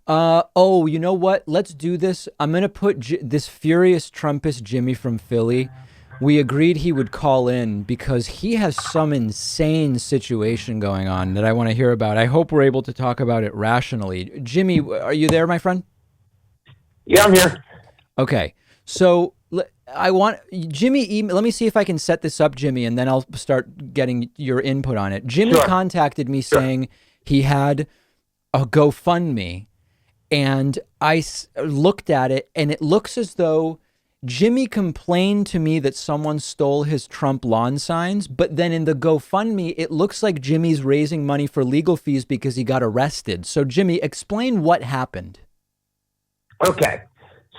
Oh, you know what? Let's do this. I'm gonna put this furious Trumpist Jimmy from Philly. We agreed he would call in because he has some insane situation going on that I want to hear about. I hope we're able to talk about it rationally. Jimmy, are you there, my friend? Yeah, I'm here. Okay. So I want Jimmy. Let me see if I can set this up, Jimmy, and then I'll start getting your input on it. Jimmy Sure, contacted me sure. saying he had a GoFundMe, and looked at it, and it looks as though Jimmy complained to me that someone stole his Trump lawn signs, but then in the GoFundMe, it looks like Jimmy's raising money for legal fees because he got arrested. So, Jimmy, explain what happened. Okay.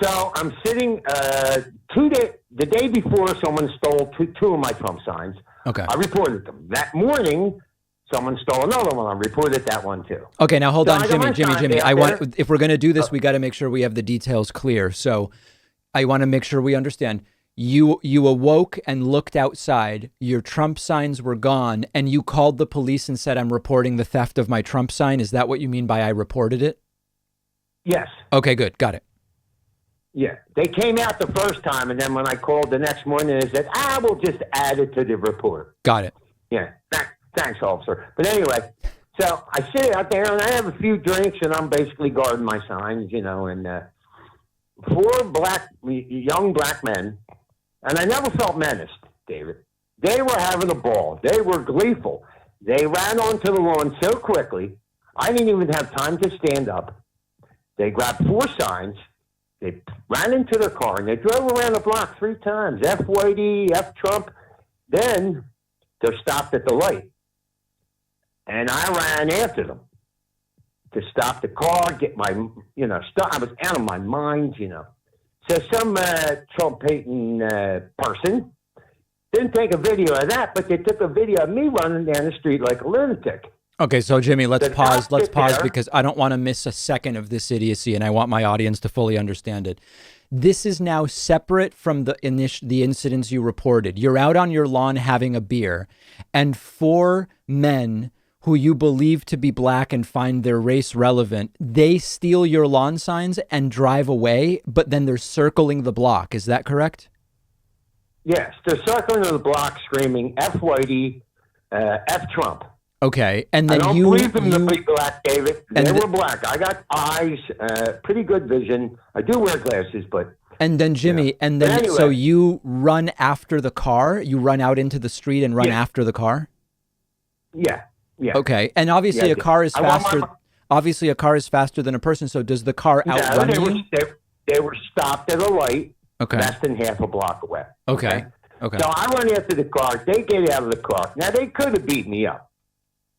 So I'm sitting the day before someone stole two of my Trump signs. Okay. I reported them. That morning, someone stole another one. I reported that one too. Okay, now hold So on, I got Jimmy, my Jimmy, signs Jimmy. out I there. want, if we're going to do this, we got to make sure we have the details clear. So I want to make sure we understand. You awoke and looked outside. Your Trump signs were gone, and you called the police and said, "I'm reporting the theft of my Trump sign." Is that what you mean by "I reported it"? Yes. Okay, good, got it. Yeah. They came out the first time, and then when I called the next morning, they said, we'll just add it to the report. Got it. Yeah. Thanks, officer. But anyway, so I sit out there, and I have a few drinks, and I'm basically guarding my signs, and four young black men, and I never felt menaced, David. They were having a ball. They were gleeful. They ran onto the lawn so quickly, I didn't even have time to stand up. They grabbed four signs. They ran into their car, and they drove around the block three times. F Whitey, F Trump. Then they stopped at the light, and I ran after them to stop the car, get my, stuff. I was out of my mind. So some Trump-hating person didn't take a video of that, but they took a video of me running down the street like a lunatic. Okay, so Jimmy, let's The pause. cops Let's get pause there. because I don't want to miss a second of this idiocy, and I want my audience to fully understand it. This is now separate from the incidents you reported. You're out on your lawn having a beer, and four men who you believe to be black and find their race relevant, they steal your lawn signs and drive away, but then they're circling the block. Is that correct? Yes, they're circling the block screaming F Whitey, F Trump. Okay, and I then don't believe them to be black, David. and They th- were black. I got eyes, pretty good vision. I do wear glasses, but And then Jimmy, and But then so anyway, you run after the car, you run out into the street and run yeah, after the car? yeah, yeah, Okay. And yeah. obviously I a did. car is I want faster. my Obviously a car is faster than a person. So does the car no. outrun you? They were stopped at a light, Okay. less than half a block away. Okay. Okay. So I run after the car. They get out of the car. Now they could have beat me up,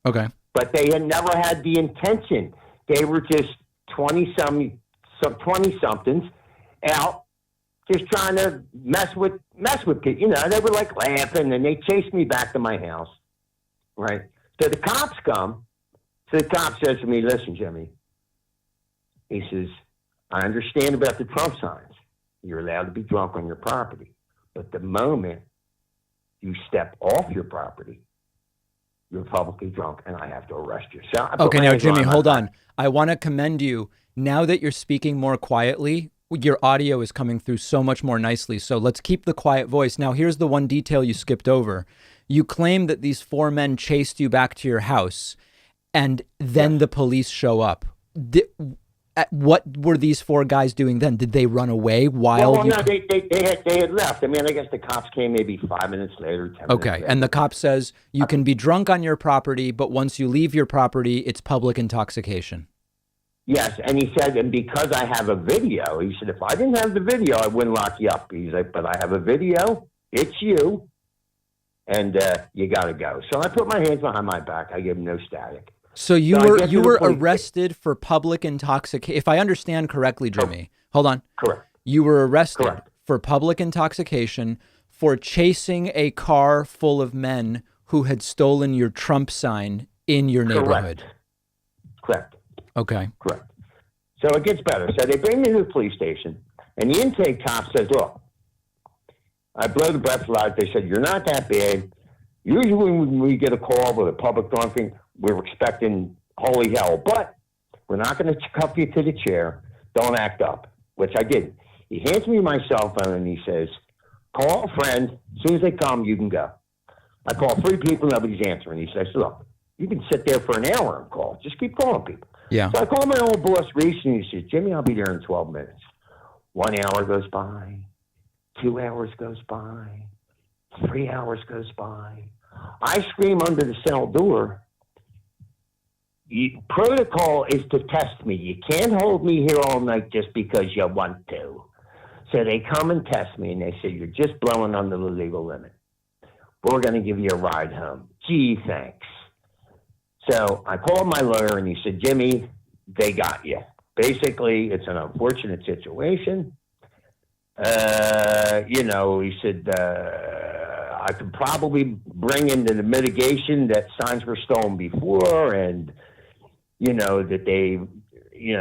Okay. but they had never had the intention. They were just 20 somethings out, just trying to mess with people. They were like laughing, and they chased me back to my house. Right. So the cops come. So the cop says to me, "Listen, Jimmy," he says, "I understand about the Trump signs. You're allowed to be drunk on your property, but the moment you step off your property, you're publicly drunk, and I have to arrest you." So I put Okay. my Now, hands Jimmy, on hold my on. I want to commend you. Now that you're speaking more quietly, your audio is coming through so much more nicely. So let's keep the quiet voice. Now, here's the one detail you skipped over. You claim that these four men chased you back to your house, and Yes. then the police show up. What were these four guys doing then? Did they run away while you? No, they had left. I mean, I guess the cops came maybe 5 minutes later, 10 minutes Okay, later. and the cop says you can be drunk on your property, but once you leave your property, it's public intoxication. Yes, and he said, and because I have a video, he said, if I didn't have the video, I wouldn't lock you up. He's like, but I have a video. It's you, and you got to go. So I put my hands behind my back. I gave him no static. So you So I were get you to the were police. arrested for public intoxication. If I understand correctly, Jimmy, hold on. Correct. You were arrested Correct. for public intoxication for chasing a car full of men who had stolen your Trump sign in your neighborhood. Correct. Okay. Correct. So it gets better. So they bring me to the police station, and the intake cop says, look, I blow the breath out. They said, you're not that bad. Usually when we get a call with a public drunken, we're expecting holy hell. But We're not going to cuff you to the chair. Don't act up, which I didn't. He hands me my cell phone and he says, call a friend. As soon as they come, you can go. I call 3 people, nobody's answering. He says, look, you can sit there for an hour and call. Just keep calling people. Yeah. So I call my old boss, Reese, and he says, Jimmy, I'll be there in 12 minutes. 1 hour goes by. 2 hours goes by. 3 hours goes by. I scream under the cell door. Protocol is to test me. You can't hold me here all night just because you want to. So they come and test me, and they say, you're just blowing under the legal limit. We're going to give you a ride home. Gee, thanks. So I called my lawyer, and he said, Jimmy, they got you. Basically, it's an unfortunate situation. He said, I could probably bring into the mitigation that signs were stolen before and, that they,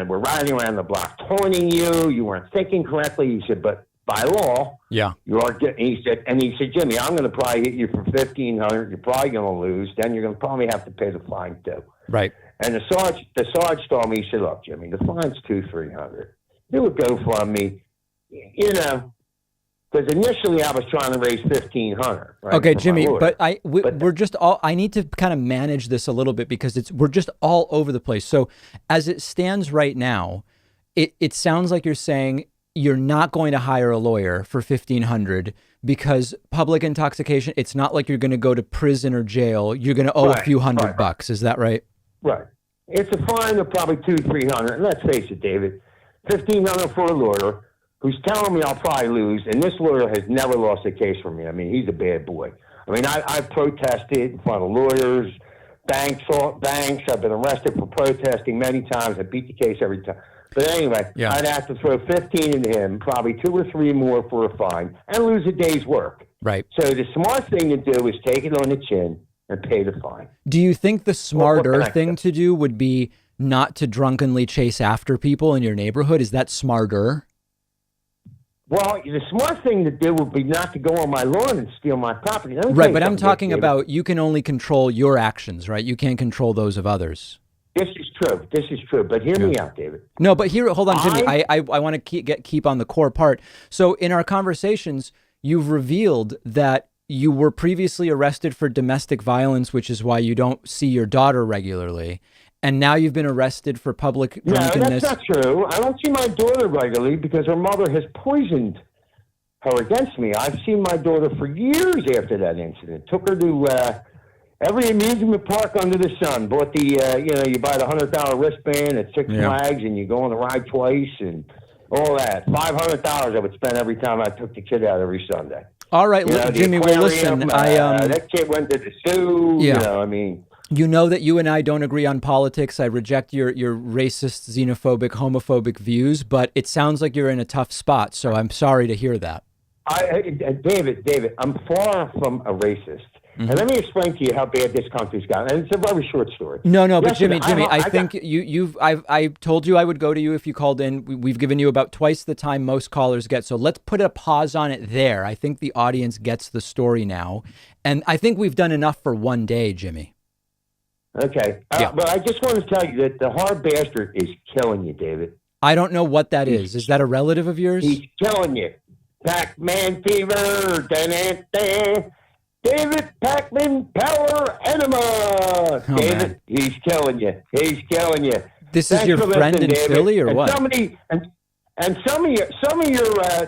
were riding around the block taunting you. You weren't thinking correctly. He said, but by law, yeah, you are. He said, Jimmy, I'm going to probably hit you for $1,500. You're probably going to lose. Then you're going to probably have to pay the fine too. Right. And the sarge told me, he said, look, Jimmy, the fine's $200-300. It would go for me, because initially I was trying to raise $1,500. Right, okay, Jimmy, but we're just all. I need to kind of manage this a little bit because we're just all over the place. So as it stands right now, it sounds like you're saying you're not going to hire a lawyer for $1,500 because public intoxication. It's not like you're going to go to prison or jail. You're going to owe a few hundred bucks. Is that right? Right. It's a fine of probably $200-300. And let's face it, David, $1,500 for a lawyer who's telling me I'll probably lose, and this lawyer has never lost a case for me. I mean, he's a bad boy. I mean, I protested in front of lawyers, banks. I've been arrested for protesting many times. I beat the case every time. But anyway, yeah. I'd have to throw 15 into him, probably 2 or 3 more for a fine, and lose a day's work. Right. So the smart thing to do is take it on the chin and pay the fine. Do you think the smarter thing to do would be not to drunkenly chase after people in your neighborhood? Is that smarter? Well, the smart thing to do would be not to go on my lawn and steal my property. Right, but I'm talking about you can only control your actions, right? You can't control those of others. This is true. But hear me out, David. No, but hold on, Jimmy. I want to keep on the core part. So in our conversations, you've revealed that you were previously arrested for domestic violence, which is why you don't see your daughter regularly. And now you've been arrested for public drunkenness. No, that's not true. I don't see my daughter regularly because her mother has poisoned her against me. I've seen my daughter for years after that incident. Took her to every amusement park under the sun. Bought the, you buy the $100 wristband at Six Flags and you go on the ride twice and all that. $500 I would spend every time I took the kid out every Sunday. All right, Jimmy, well, listen. That kid went to the zoo. Yeah. You know that you and I don't agree on politics. I reject your racist, xenophobic, homophobic views, but it sounds like you're in a tough spot, so I'm sorry to hear that. David, I'm far from a racist. Mm-hmm. And let me explain to you how bad this country's gotten. And it's a very short story. No, but Jimmy, I think I told you I would go to you if you called in. We've given you about twice the time most callers get. So let's put a pause on it there. I think the audience gets the story now. And I think we've done enough for one day, Jimmy. Okay. But I just want to tell you that the hard bastard is killing you, David. I don't know what that is. Is that a relative of yours? He's killing you. Pakman fever. David Pakman power enema. Oh, David, man. He's killing you. This is your friend in Philly or what? Some of your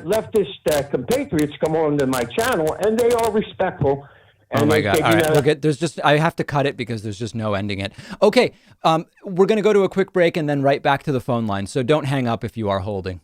leftist compatriots come on to my channel and they are respectful. And oh my God! All right, look, I have to cut it because there's just no ending it. Okay, we're going to go to a quick break and then right back to the phone line. So don't hang up if you are holding.